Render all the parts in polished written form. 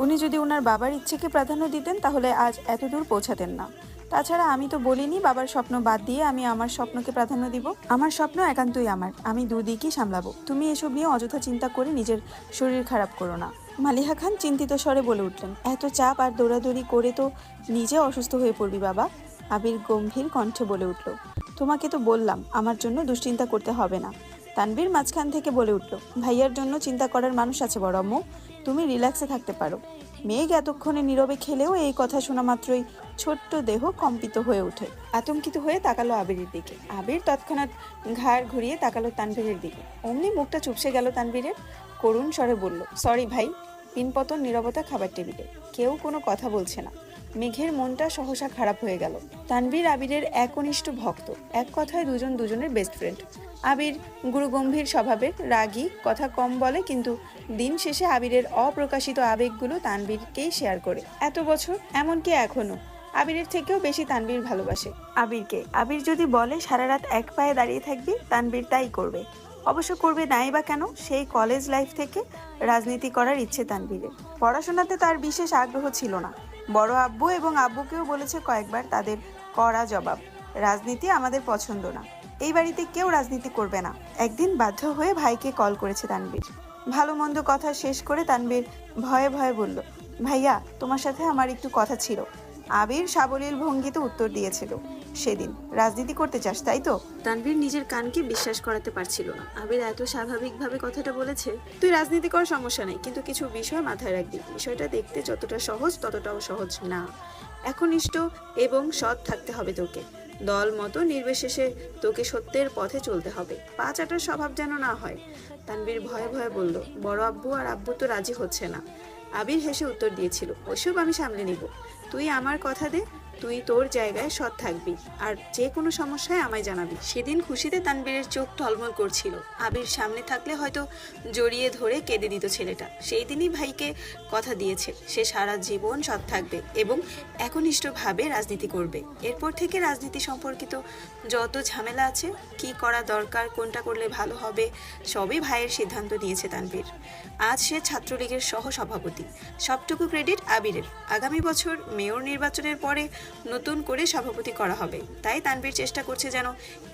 উনি যদি ওনার বাবার ইচ্ছেকে প্রাধান্য দিতেন তাহলে আজ এত দূর পৌঁছাতেন না। তাছাড়া আমি তো বলিনি বাবার স্বপ্ন বাদ দিয়ে আমি আমার স্বপ্নকে প্রাধান্য দিব। আমার স্বপ্ন একান্তই আমার, আমি দুদিকই সামলাবো। তুমি এসব নিয়ে অযথা চিন্তা করে নিজের শরীর খারাপ করো না। মালিহা খান চিন্তিত স্বরে বলে উঠলেন, এত চাপ আর দৌড়াদৌড়ি করে তো নিজে অসুস্থ হয়ে পড়বি বাবা। আবির গম্ভীর কণ্ঠে বলে উঠল, তোমাকে তো বললাম আমার জন্য দুশ্চিন্তা করতে হবে না। তানবীর মাঝখান থেকে বলে উঠল, ভাইয়ার জন্য চিন্তা করার মানুষ আছে বড় আম্মু, তুমি রিল্যাক্সে থাকতে পারো। মেঘ এতক্ষণে নীরবে খেলেও এই কথা শোনা মাত্রই ছোট্ট দেহ কম্পিত হয়ে ওঠে। আতঙ্কিত হয়ে তাকালো আবিরের দিকে। আবির তৎক্ষণাৎ ঘাড় ঘুরিয়ে তাকালো তানভীরের দিকে। অমনি মুখটা চুপসে গেল তানভীরের। করুণ স্বরে বলল, সরি ভাই। পিনপতন নীরবতা খাবার টেবিলে, কেউ কোনো কথা বলছে না। মেঘের মনটা সহসা খারাপ হয়ে গেল। তানভীর আবিরের একনিষ্ঠ ভক্ত, এক কথায় দুজন দুজনের বেস্ট ফ্রেন্ড। আবির গুরুগম্ভীর স্বভাবের, রাগী, কথা কম বলে, কিন্তু দিন শেষে আবিরের অপ্রকাশিত আবেগগুলো তানভীরকেই শেয়ার করে। এত বছর, এমনকি এখনো আবিরের থেকেও বেশি তানভীর ভালোবাসে আবিরকে। আবির যদি বলে সারা রাত এক পায়ে দাঁড়িয়ে থাকবি, তানভীর তাই করবে। অবশ্য করবে নাই বা কেন, সেই কলেজ লাইফ থেকে রাজনীতি করার ইচ্ছে তানভীরের। পড়াশোনাতে তার বিশেষ আগ্রহ ছিল না। বড় আব্বু এবং আব্বুকেও বলেছে কয়েকবার, তাদের কড়া জবাব, রাজনীতি আমাদের পছন্দ না, এই বাড়িতে কেউ রাজনীতি করবে না। একদিন বাধ্য হয়ে ভাইকে কল করেছে তানভীর। ভালো মন্দ কথা শেষ করে তানভীর ভয়ে ভয়ে বলল, ভাইয়া তোমার সাথে আমার একটু কথা ছিল। আবির সাবলীল ভঙ্গিতে উত্তর দিয়েছিল, সেদিন রাজনীতি করতে চাস তাই তো? তানভীর নিজের কানকে বিশ্বাস করাতে পারছিল না। আবির এত স্বাভাবিকভাবে কথাটা বলেছে। তুই রাজনীতি করার সমস্যা নেই, কিন্তু কিছু বিষয় মাথায় রাখবি। বিষয়টা দেখতে যতটা সহজ ততটাও সহজ না। একনিষ্ঠ এবং সৎ থাকতে হবে তোকে। দল মতো নির্বিশেষে তোকে সত্যের পথে চলতে হবে। পা চাটার স্বভাব যেন না হয়। তানভীর ভয়ে ভয়ে বলল, বড় আব্বু আর আব্বু তো রাজি হচ্ছে না। আবির হেসে উত্তর দিয়েছিল, ওসব আমি সামলে নিব। তুই আমার কথা দে, তুই তোর জায়গায় সৎ থাকবি, আর যে কোনো সমস্যায় আমায় জানাবি। সেদিন খুশিতে তানবীরের চোখ টলমল করছিল। আবির সামনে থাকলে হয়তো জড়িয়ে ধরে কেঁদে দিত ছেলেটা। সেই দিনই ভাইকে কথা দিয়েছে, সে সারা জীবন সৎ থাকবে এবং একনিষ্ঠভাবে রাজনীতি করবে। এরপর থেকে রাজনীতি সম্পর্কিত যত ঝামেলা আছে, কি করা দরকার, কোনটা করলে ভালো হবে, সবই ভাইয়ের সিদ্ধান্ত নিয়েছে তানভীর। আজ সে ছাত্রলীগের সহ সভাপতি। সবটুকু ক্রেডিট আবিরের। আগামী বছর মেয়র নির্বাচনের পরে নতুন করে সভাপতি করা হবে, তাই তানভীর চেষ্টা করছে যেন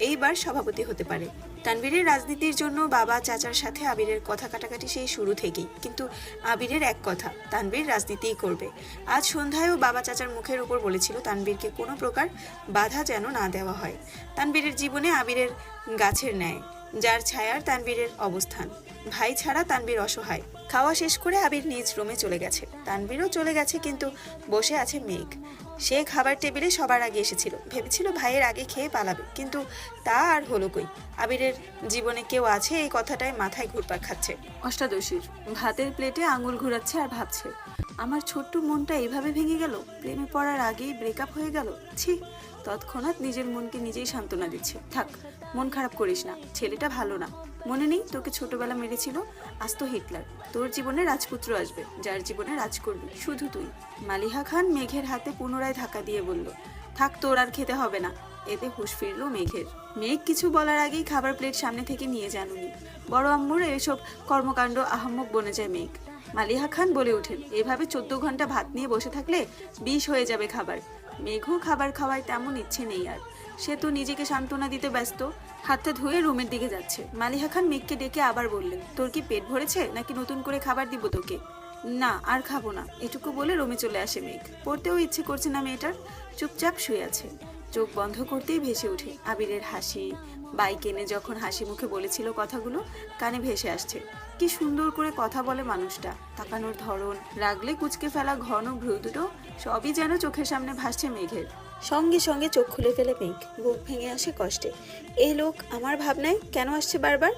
এইবার সভাপতি হতে পারে। তানভীরের রাজনীতির জন্য বাবা চাচার সাথে আবিরের কথা কাটাকাটি সেই শুরু থেকেই, কিন্তু আবিরের এক কথা, তানভীর রাজনীতিই করবে। আজ সন্ধ্যায়ও বাবা চাচার মুখের উপর বলেছিল তানভীরকে কোনো প্রকার বাধা যেন না দেওয়া হয়। তানভীরের জীবনে আবিরের গাছের ন্যায়, যার ছায়ার তানভীরের অবস্থান। ভাই ছাড়া তানভীর অসহায়। খাওয়া শেষ করে আবির নিজ রুমে চলে গেছে। তানভীরও চলে গেছে, কিন্তু বসে আছে মেঘ। সে খাবার টেবিলে সবার আগে এসেছিল, ভেবেছিল ভাইয়ের আগে খেয়ে পালাবে, কিন্তু তা আর হলো কই। আবিরের জীবনে কেউ আছে এই কথাটাই মাথায় ঘুরপাক খাচ্ছে। অষ্টাদশীর ভাতের প্লেটে আঙুল ঘুরাচ্ছে আর ভাবছে, আমার ছোট্ট মনটা এইভাবে ভেঙে গেল, প্রেমে পড়ার আগেই ব্রেকআপ হয়ে গেল। ছি। তৎক্ষণাৎ নিজের মনকে নিজেই সান্ত্বনা দিচ্ছে, থাক মন খারাপ করিস না, ছেলেটা ভালো না। মনে নেই তোকে ছোটবেলা মেরেছিল, আজ তো হিটলার। তোর জীবনে রাজপুত্র আসবে, যার জীবনে রাজ করবি শুধু তুই। মালিহা খান মেঘের হাতে পুনরায় ধাক্কা দিয়ে বলল, থাক তোর আর খেতে হবে না। এতে হুঁশ ফিরল মেঘের। মেঘ কিছু বলার আগেই খাবার প্লেট সামনে থেকে নিয়ে যান উনি। বড় আম্মুর এসব কর্মকাণ্ড আহাম্মক বনে যায় মেঘ। মালিহা খান বলে ওঠেন, এভাবে 14 ঘন্টা ভাত নিয়ে বসে থাকলে বিষ হয়ে যাবে খাবার। মেঘও খাবার খাওয়ায় তেমন ইচ্ছে নেই আর, সে তো নিজেকে সান্ত্বনা দিতে ব্যস্ত। হাতটা ধুয়ে রুমের দিকে যাচ্ছে। মালিহা খান মেঘকে ডেকে আবার বললেন, তোর কি পেট ভরেছে নাকি নতুন করে খাবার দিব তোকে? না আর খাবো না, এটুকু বলে রুমে চলে আসে মেঘ। পড়তেও ইচ্ছে করছে না মেয়েটার, চুপচাপ শুয়ে আছে। চোখ বন্ধ করতেই ভেসে ওঠে আবিরের হাসি। বাইক এনে যখন হাসি মুখে বলেছিল কথাগুলো কানে ভেসে আসছে। কি সুন্দর করে কথা বলে মানুষটা, তাকানোর ধরন, রাগলে কুচকে ফেলা ঘন ভ্রু দুটো, সবই যেন চোখের সামনে ভাসছে মেঘের। সঙ্গে সঙ্গে চোখ খুলে ফেলে মেঘ, বুক ভেঙে আসে কষ্টে। এই লোক আমার ভাবনায় কেন আসছে বারবার?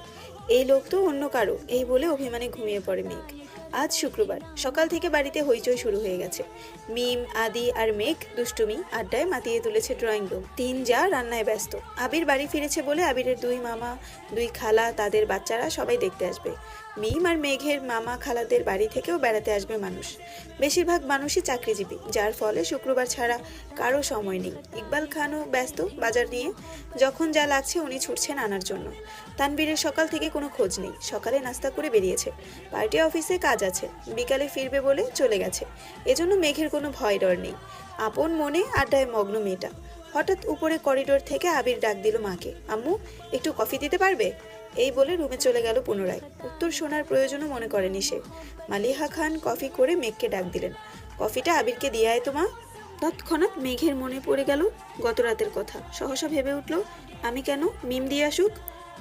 এই লোক তো অন্য কারো, এই বলে অভিমানে ঘুমিয়ে পড়ে মেঘ। আজ শুক্রবার, সকাল থেকে বাড়িতে হইচই শুরু হয়ে গেছে। মিম, আদি আর মেঘ দুষ্টুমি আড্ডায় মাতিয়ে তুলেছে ড্রয়িং রুম। তিন যা রান্নায় ব্যস্ত। আবির বাড়ি ফিরেছে বলে আবিরের দুই মামা, দুই খালা, তাদের বাচ্চারা সবাই দেখতে আসবে। মিম আর মেঘের মামা খালাদের বাড়ি থেকেও বেড়াতে আসবে মানুষ। বেশিরভাগ মানুষই চাকরিজীবী, যার ফলে শুক্রবার ছাড়া কারো সময় নেই। ইকবাল খানও ব্যস্ত বাজার নিয়ে, যখন যা লাগছে উনি ছুটছেন আনার জন্য। তানবীরের সকাল থেকে কোনো খোঁজ নেই, সকালে নাস্তা করে বেরিয়েছে, পার্টি অফিসে কাজ আছে, বিকালে ফিরবে বলে চলে গেছে। এজন্য মেঘের কোনো ভয় ডর নেই, আপন মনে আড্ডায় মগ্ন মেয়েটা। হঠাৎ উপরে করিডোর থেকে আবির ডাক দিল মাকে, আম্মু একটু কফি দিতে পারবে? এই বলে রুমে চলে গেল পুনরায়। উত্তর শোনার প্রয়োজনও মনে করেনি সে। মালিহা খান কফি করে মেঘকে ডাক দিলেন, কফিটা আবিরকে দিয়ে আয় তো মা। তৎক্ষণাৎ মেঘের মনে পড়ে গেল গত রাতের কথা। সহসা ভেবে উঠল, আমি কেন, মিম দিয়ে আসুক।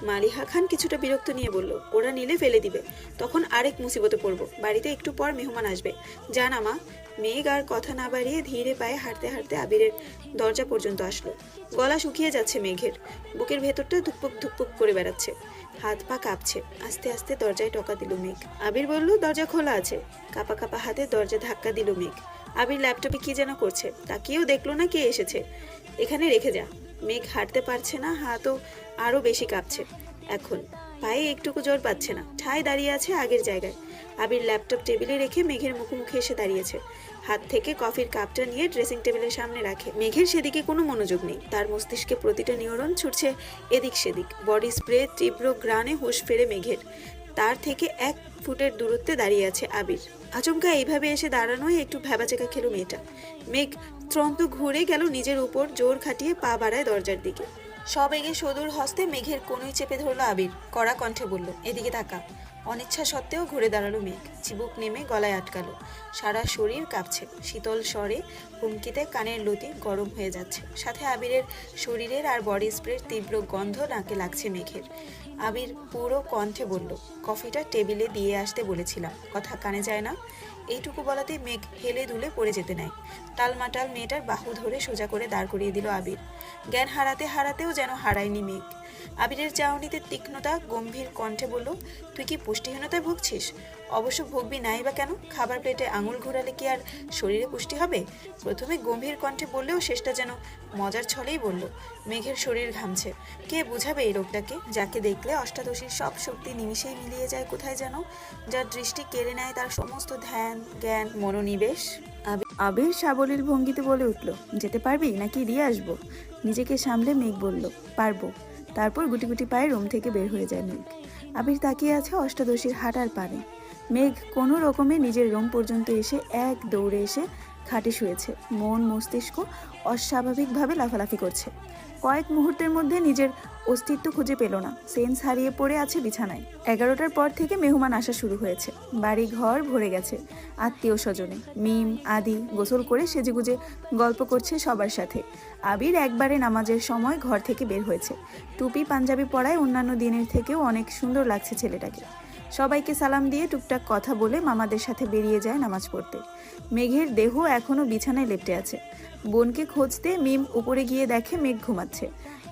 মালিহা খান কিছুটা বিরক্ত নিয়ে বলল, ওরা নিলে ফেলে দিবে, তখন আরেক মুসিবতে পড়বো। বাড়িতে একটু পর মেহমান আসবে, জানা মা। মেঘ আর কথা না বাড়িয়ে ধীরে পায়ে হাঁটতে হাঁটতে আবিরের দরজা পর্যন্ত আসলো। গলা শুকিয়ে যাচ্ছে মেঘের, বুকের ভেতরটা ধুকপুক ধুকপুক করে বেড়াচ্ছে, হাত পা কাঁপছে। আস্তে আস্তে দরজায় টকা দিল মেঘ। আবির বলল, দরজা খোলা আছে। কাঁপা কাঁপা হাতে দরজা ধাক্কা দিল মেঘ। আবির ল্যাপটপে কি যেন করছে, তাকিয়েও দেখলো না কে এসেছে। এখানে রেখে যা। মেঘ হাঁটতে পারছে না, হাতও আরো বেশি কাঁপছে। এখন পায়ে একটুকু জোর পাচ্ছে না, ঠায় দাঁড়িয়ে আছে আগের জায়গায়। আবির ল্যাপটপ টেবিলে রেখে মেঘের মুখোমুখি এসে দাঁড়িয়েছে। হাত থেকে কফির কাপটা নিয়ে ড্রেসিং টেবিলের সামনে রাখে। মেঘের সেদিকে কোনো মনোযোগ নেই, তার মস্তিষ্কে প্রতিটা নিউরন ছুটছে এদিক সেদিক। বডি স্প্রে তীব্র ঘ্রাণে হুঁশ ফেরে মেঘের। তার থেকে 1 ফুটের দূরত্বে দাঁড়িয়ে আছে আবির। আচমকা এইভাবে এসে দাঁড়ানোই একটু ভ্যাবাচেকা খেলো মেয়েটা। মেঘ ত্রন্ত ঘুরে গেল নিজের উপর, জোর খাটিয়ে পা বাড়ায় দরজার দিকে। সব এগে সদূর হস্তে মেঘের কোনোই চেপে ধরলো আবির। কড়া কণ্ঠে বলল, এদিকে তাকা। অনিচ্ছা সত্ত্বেও ঘুরে দাঁড়ালো মেঘ। চিবুক নেমে গলায় আটকালো, সারা শরীর কাঁপছে। শীতল স্বরে হুমকিতে কানের লতি গরম হয়ে যাচ্ছে। সাথে আবিরের শরীরের আর বডি স্প্রের তীব্র গন্ধ নাকে লাগছে মেঘের। আবির পুরো কণ্ঠে বলল, কফিটা টেবিলে দিয়ে আসতে বলেছিলাম, কথা কানে যায় না? এইটুকু বলাতে মেঘ হেলে দুলে পড়ে যেতে নেয়। টালমাটাল মেয়েটার বাহু ধরে সোজা করে দাঁড় করিয়ে দিল আবির। জ্ঞান হারাতে হারাতেও যেন হারায়নি মেঘ। আবিরের চাউনিতে তীক্ষ্ণতা, গম্ভীর কণ্ঠে বলল, তুই কি পুষ্টিহীনতায় ভুগছিস? অবশ্য ভুগবি নাই বা কেন? খাবার প্লেটে আঙুল ঘোরালে কি আর শরীরে পুষ্টি হবে? প্রথমে গম্ভীর কণ্ঠে বললেও শেষটা যেন মজার ছলেই বলল। মেঘের শরীর ঘামছে। কে বুঝাবে এই রোগটাকে, যাকে দেখলে অষ্টাদশীর সব শক্তি নিমিষেই মিলিয়ে যায় কোথায় যেন, যার দৃষ্টি কেড়ে নেয় তার সমস্ত ধ্যান জ্ঞান মনোনিবেশ। আবির সাবলীল ভঙ্গিতে বলে উঠল, যেতে পারবি নাকি দিয়ে আসবো? নিজেকে সামলে মেঘ বলল, পারবো। তারপর গুটি গুটি পায়ে রুম থেকে বের হয়ে যায় মেঘ। আবির তাকিয়ে আছে অষ্টাদশীর হাঁটার পারে। মেঘ কোনো রকমে নিজের রুম পর্যন্ত এসে এক দৌড়ে এসে খাটে শুয়েছে। মন মস্তিষ্ক অস্বাভাবিকভাবে লাফালাফি করছে। কয়েক মুহূর্তের মধ্যে নিজের অস্তিত্ব খুঁজে পেল না, সেন্স হারিয়ে পড়ে আছে বিছানায়। 11টার পর থেকে মেহমান আসা শুরু হয়েছে। বাড়ি ঘর ভরে গেছে আত্মীয় স্বজনে। মিম আদি গোসল করে সেজেগুজে গল্প করছে সবার সাথে। আবির একবারে নামাজের সময় ঘর থেকে বের হয়েছে। টুপি পাঞ্জাবি পরায় অন্যান্য দিনের থেকেও অনেক সুন্দর লাগছে ছেলেটাকে। সবাইকে সালাম দিয়ে টুকটাক কথা বলে মামাদের সাথে বেরিয়ে যায় নামাজ পড়তে। মেঘের দেহ এখনো বিছানায় লেপ্টে আছে। বোনকে খুঁজতে মিম উপরে গিয়ে দেখে মেঘ ঘুমাচ্ছে।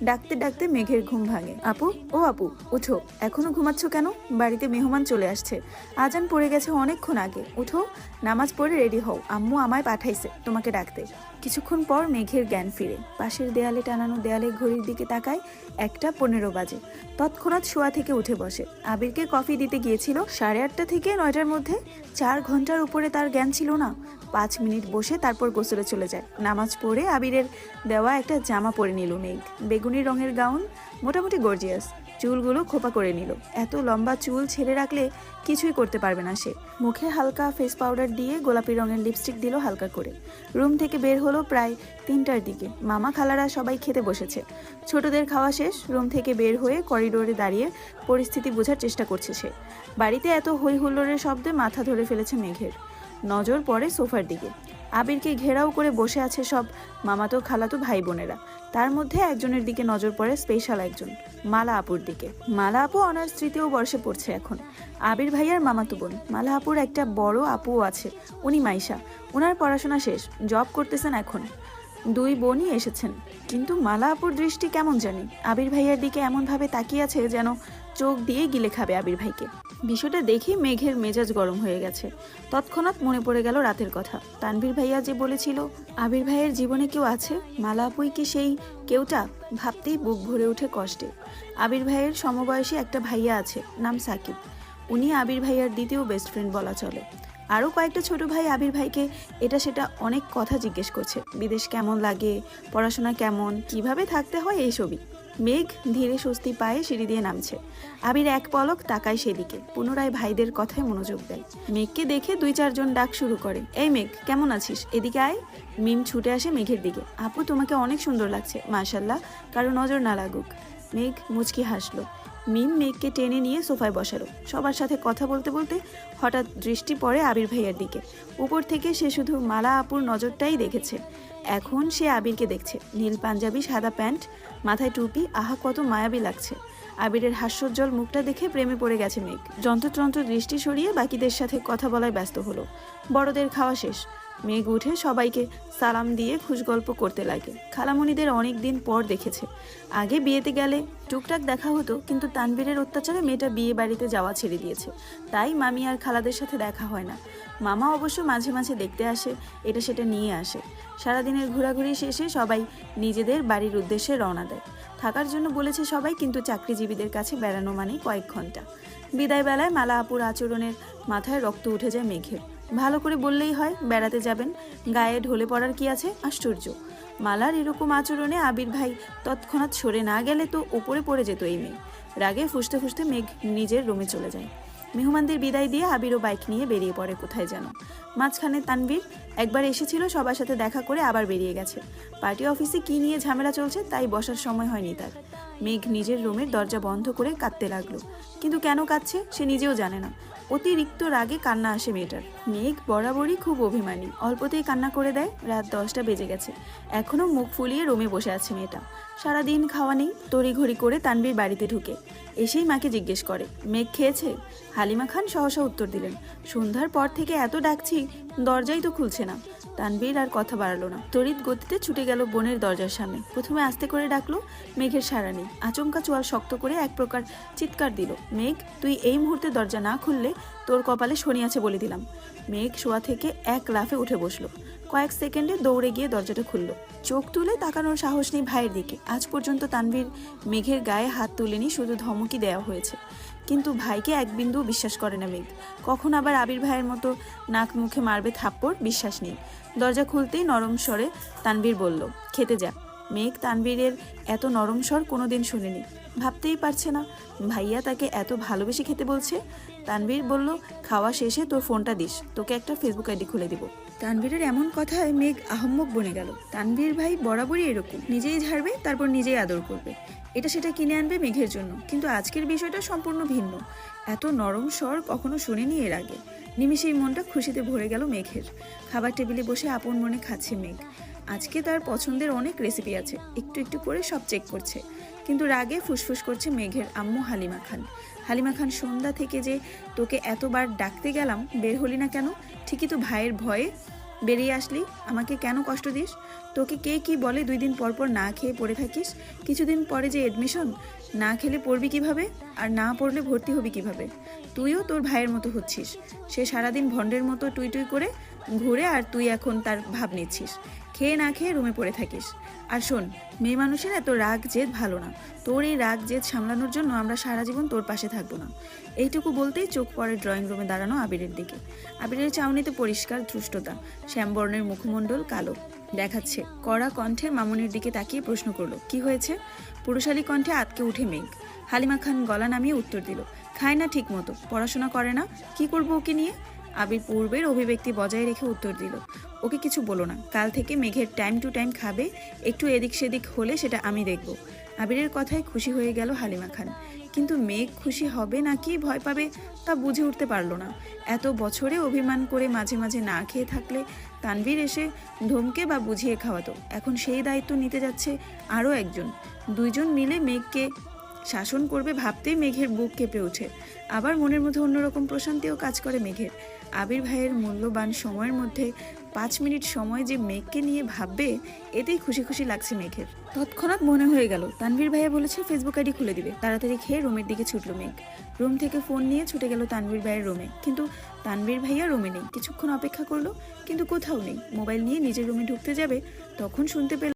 ডাকতে ডাকতে মেঘের ঘুম ভাঙে। আপু, ও আপু, উঠো, এখনো ঘুমাচ্ছ কেন? বাড়িতে মেহমান চলে আসছে, আজান পড়ে গেছে অনেকক্ষণ আগে। উঠো, নামাজ পড়ে রেডি হও, আম্মু আমায় পাঠাইছে তোমাকে ডাকতে। কিছুক্ষণ পর মেঘের জ্ঞান ফিরে। পাশের দেয়ালে টানানো দেয়ালের ঘড়ির দিকে তাকায়, 1:15 বাজে। তৎক্ষণাৎ শোয়া থেকে উঠে বসে। আবিরকে কফি দিতে গিয়েছিল 8:30 থেকে 9টার মধ্যে। 4 ঘন্টার উপরে তার জ্ঞান ছিল না। 5 মিনিট বসে তারপর গোসলে চলে যায়। নামাজ পড়ে আবিরের দেওয়া একটা জামা পরে নিল মেঘ। বেগুনি রঙের গাউন, মোটামুটি গর্জিয়াস। চুলগুলো খোপা করে নিল। এত লম্বা চুল ছেড়ে রাখলে কিছুই করতে পারবে না সে। মুখে হালকা ফেস পাউডার দিয়ে গোলাপি রঙের লিপস্টিক দিল হালকা করে। রুম থেকে বের হলো প্রায় 3টার দিকে। মামা খালারা সবাই খেতে বসেছে। ছোটদের খাওয়া শেষ। রুম থেকে বের হয়ে করিডোরে দাঁড়িয়ে পরিস্থিতি বোঝার চেষ্টা করছে সে। বাড়িতে এত হই হুল্লোড়ের শব্দে মাথা ধরে ফেলেছে মেঘের। নজর পড়ে সোফার দিকে। আবিরকে ঘেরাও করে বসে আছে সব মামাতো খালাতো ভাই বোনেরা। তার মধ্যে একজনের দিকে নজর পড়ে, স্পেশাল একজন, মালা আপুর দিকে। মালা আপু অনার্স 3য় বর্ষে পড়ছে এখন। আবির ভাইয়ার মামাতো বোন। মালা আপুর একটা বড় আপুও আছে, উনি মাইশা। ওনার পড়াশোনা শেষ, জব করতেছেন এখন। 2 বোনই এসেছেন, কিন্তু মালা আপুর দৃষ্টি কেমন জানি আবির ভাইয়ার দিকে এমনভাবে তাকিয়ে আছে যেন চোখ দিয়ে গিলে খাবে আবির ভাইকে। বিষয়টা দেখে মেঘের মেজাজ গরম হয়ে গেছে। তৎক্ষণাৎ মনে পড়ে গেল রাতের কথা। তানভীর ভাইয়া যে বলেছিল আবির ভাইয়ের জীবনে কেউ আছে, মালা আপুই কি সেই কেউটা? ভাবতেই বুক ভরে ওঠে কষ্টে। আবির ভাইয়ের সমবয়সী একটা ভাইয়া আছে, নাম সাকিব। উনি আবির ভাইয়ার দ্বিতীয় বেস্ট ফ্রেন্ড বলা চলে। আরও কয়েকটা ছোট ভাই আবির ভাইকে এটা সেটা অনেক কথা জিজ্ঞেস করছে, বিদেশ কেমন লাগে, পড়াশোনা কেমন, কিভাবে থাকতে হয়, এইসবই। মেঘ ধীরে স্বস্তি পায়ে সিঁড়ি দিয়ে নামছে। আবির এক পলক তাকায় সেদিকে, পুনরায় ভাইদের কথায় মনোযোগ দেয়। মেঘকে দেখে 2-4 জন ডাক শুরু করে, এই মেঘ কেমন আছিস, এদিকে আয়। মিম ছুটে আসে মেঘের দিকে, আপু তোমাকে অনেক সুন্দর লাগছে, মাশাল্লাহ, কারো নজর না লাগুক। মেঘ মুচকি হাসলো। মিম মেঘকে টেনে নিয়ে সোফায় বসালো। সবার সাথে কথা বলতে বলতে হঠাৎ দৃষ্টি পড়ে আবির ভাইয়ার দিকে। উপর থেকে সে শুধু মালা আপুর নজরটাই দেখেছে। এখন সে আবিরকে দেখছে, নীল পাঞ্জাবি, সাদা প্যান্ট, মাথায় টুপি, আহা কত মায়াবী লাগছে। আবিরের হাস্যোজ্জ্বল মুখটা দেখে প্রেমে পড়ে গেছে মেঘ। যন্ত্রতন্ত্র দৃষ্টি সরিয়ে বাকিদের সাথে কথা বলায় ব্যস্ত হলো। বড়দের খাওয়া শেষ। মেঘ উঠে সবাইকে সালাম দিয়ে খুশগল্প করতে লাগে। খালামণিদের অনেক দিন পর দেখেছে। আগে বিয়েতে গেলে টুকটাক দেখা হতো, কিন্তু তানভীরের অত্যাচারে মেয়েটা বিয়ে বাড়িতে যাওয়া ছেড়ে দিয়েছে। তাই মামি আর খালাদের সাথে দেখা হয় না। মামা অবশ্য মাঝে মাঝে দেখতে আসে, এটা সেটা নিয়ে আসে। সারাদিনের ঘোরাঘুরি শেষে সবাই নিজেদের বাড়ির উদ্দেশ্যে রওনা দেয়। থাকার জন্য বলেছে সবাই, কিন্তু চাকরিজীবীদের কাছে বেড়ানো মানেই কয়েক ঘন্টা। বিদায় বেলায় মালা আপুর আচরণের মাথায় রক্ত উঠে যায় মেঘের। ভালো করে বললেই হয় বেড়াতে যাবেন, গায়ে ঢলে পড়ার কি আছে, আশ্চর্য। মালার এরকম আচরণে আবির ভাই তৎক্ষণাৎ সরে না গেলে তো ওপরে পড়ে যেত এই মেয়ে। রাগে ফুসতে ফুসতে মেঘ নিজের রুমে চলে যায়। মেহমানদের বিদায় দিয়ে আবিরও বাইক নিয়ে বেরিয়ে পড়ে কোথায় যেন। মাঝখানে তানভীর একবার এসেছিল, সবার সাথে দেখা করে আবার বেরিয়ে গেছে। পার্টি অফিসে কি নিয়ে ঝামেলা চলছে তাই বসার সময় হয়নি তার। মেঘ নিজের রুমের দরজা বন্ধ করে কাঁদতে লাগলো, কিন্তু কেন কাঁদছে সে নিজেও জানে না। অতিরিক্ত রাগে কান্না আসে মেয়েটার। মেঘ বরাবরই খুব অভিমানী, অল্পতেই কান্না করে দেয়। রাত 10টা বেজে গেছে, এখনো মুখ ফুলিয়ে রুমে বসে আছে মেয়েটা। সারাদিন খাওয়া নেই। তড়িঘড়ি করে তানভীর বাড়িতে ঢুকে এসেই মাকে জিজ্ঞেস করে, মেঘ খেয়েছে? হালিমা খান সহসা উত্তর দিলেন, সন্ধ্যার পর থেকে এত ডাকছি, দরজাই তো খুলছে না। তানভীর আর কথা বাড়ালো না, তড়িৎ গতিতে ছুটে গেল বোনের দরজার সামনে। প্রথমে আস্তে করে ডাকলো, মেঘের সাড়া নেই। আচমকা চোয়াল শক্ত করে এক প্রকার চিৎকার দিল, মেঘ তুই এই মুহূর্তে দরজা না খুললে তোর কপালে শনি আছে বলে দিলাম। মেঘ শোয়া থেকে এক লাফে উঠে বসলো। কয়েক সেকেন্ডে দৌড়ে গিয়ে দরজাটা খুললো। চোখ তুলে তাকানোর সাহস নেই ভাইয়ের দিকে। আজ পর্যন্ত তানভীর মেঘের গায়ে হাত তুলেনি, শুধু ধমকি দেওয়া হয়েছে। কিন্তু ভাইকে এক বিন্দু বিশ্বাস করে না মেঘ। কখন আবার আবির ভাইয়ের মতো নাক মুখে মারবে থাপ্পড়, বিশ্বাস নেই। দরজা খুলতেই নরম স্বরে তানভীর বলল, খেতে যা। মেঘ তানভীরের এত নরম স্বর কোনোদিন শুনেনি, ভাবতেই পারছে না ভাইয়া তাকে এত ভালোবেসে খেতে বলছে। তানভীর বলল, খাওয়া শেষে তোর ফোনটা দিস, তোকে একটা ফেসবুক আইডি খুলে দিব। তানভীরের এমন কথায় মেঘ আহম্মক বনে গেল। তানভীর ভাই বরাবরই এরকম, নিজেই ঝাড়বে তারপর নিজেই আদর করবে, এটা সেটা কিনে আনবে মেঘের জন্য। কিন্তু আজকের বিষয়টা সম্পূর্ণ ভিন্ন। এত নরম স্বর কখনো শুনেনি এর আগে। নিমেষেই মনটা খুশিতে ভরে গেল মেঘের। খাবার টেবিলে বসে আপন মনে খাচ্ছে মেঘ। আজকে তার পছন্দের অনেক রেসিপি আছে, একটু একটু করে সব চেক করছে। কিন্তু রাগে ফুসফুস করছে মেঘের আম্মু হালিমা খান। হালিমা খান, সন্ধ্যা থেকে যে তোকে এতবার ডাকতে গেলাম, বের হলি না কেন? ঠিকই তো ভাইয়ের ভয়ে বেরিয়ে আসলি, আমাকে কেন কষ্ট দিস? তোকে কে কি বলে 2 দিন পর পর না খেয়ে পড়ে থাকিস? কিছুদিন পরে যে এডমিশন, না খেলে পড়বি কিভাবে? আর না পড়লে ভর্তি হবি কিভাবে? তুইও তোর ভাইয়ের মতো হচ্ছিস। সে সারাদিন ভণ্ডের মতো টুই টুই করে ঘুরে, আর তুই এখন তার ভাব নিচ্ছিস। খেয়ে না খেয়ে রুমে পড়ে থাকিস। আর শোন, মেয়ে মানুষের এত রাগ জেদ ভালো না। তোর এই রাগ জেদ সামলানোর জন্য আমরা সারা জীবন তোর পাশে থাকবো না। এইটুকু বলতেই চোখ পড়ে ড্রয়িং রুমে দাঁড়ানো আবিরের দিকে। আবিরের চাউনিতে পরিষ্কার ধৃষ্টতা, শ্যামবর্ণের মুখমণ্ডল কালো দেখাচ্ছে। কড়া কণ্ঠে মামুনির দিকে তাকিয়ে প্রশ্ন করলো, কি হয়েছে? পুরুষালী কণ্ঠে আটকে উঠে মেঘ। হালিমা খান গলা নামিয়ে উত্তর দিল, খায় না ঠিক মতো, পড়াশোনা করে না, কি করবো ওকে নিয়ে? আবির পূর্বের অভিব্যক্তি বজায় রেখে উত্তর দিল, ওকে কিছু বলো না, কাল থেকে মেঘের টাইম টু টাইম খাবে, একটু এদিক সেদিক হলে সেটা আমি দেখব। আবিরের কথায় খুশি হয়ে গেল হালিমা খান, কিন্তু মেঘ খুশি হবে নাকি ভয় পাবে তা বুঝে উঠতে পারলো না। এত বছরে অভিমান করে মাঝে মাঝে না খেয়ে থাকলে তানভীর এসে ধমকে বা বুঝিয়ে খাওয়াতো, এখন সেই দায়িত্ব নিতে যাচ্ছে আরও একজন। 2 জন মিলে মেঘকে শাসন করবে ভাবতেই মেঘের বুক কেঁপে ওঠে। আবার মনের মধ্যে অন্যরকম প্রশান্তিও কাজ করে মেঘের। আবির ভাইয়ের মূল্যবান সময়ের মধ্যে 5 মিনিট সময় যে মেঘকে নিয়ে ভাববে, এতেই খুশি খুশি লাগছে মেঘের। তৎক্ষণাৎ মনে হয়ে গেল তানভীর ভাইয়া বলেছে ফেসবুক আইডি খুলে দিবে। তাড়াতাড়ি খেয়ে রুমের দিকে ছুটলো মেঘ। রুম থেকে ফোন নিয়ে ছুটে গেল তানভীর ভাইয়ের রুমে, কিন্তু তানভীর ভাইয়া রুমে নেই। কিছুক্ষণ অপেক্ষা করলো, কিন্তু কোথাও নেই। মোবাইল নিয়ে নিজের রুমে ঢুকতে যাবে, তখন শুনতে পেল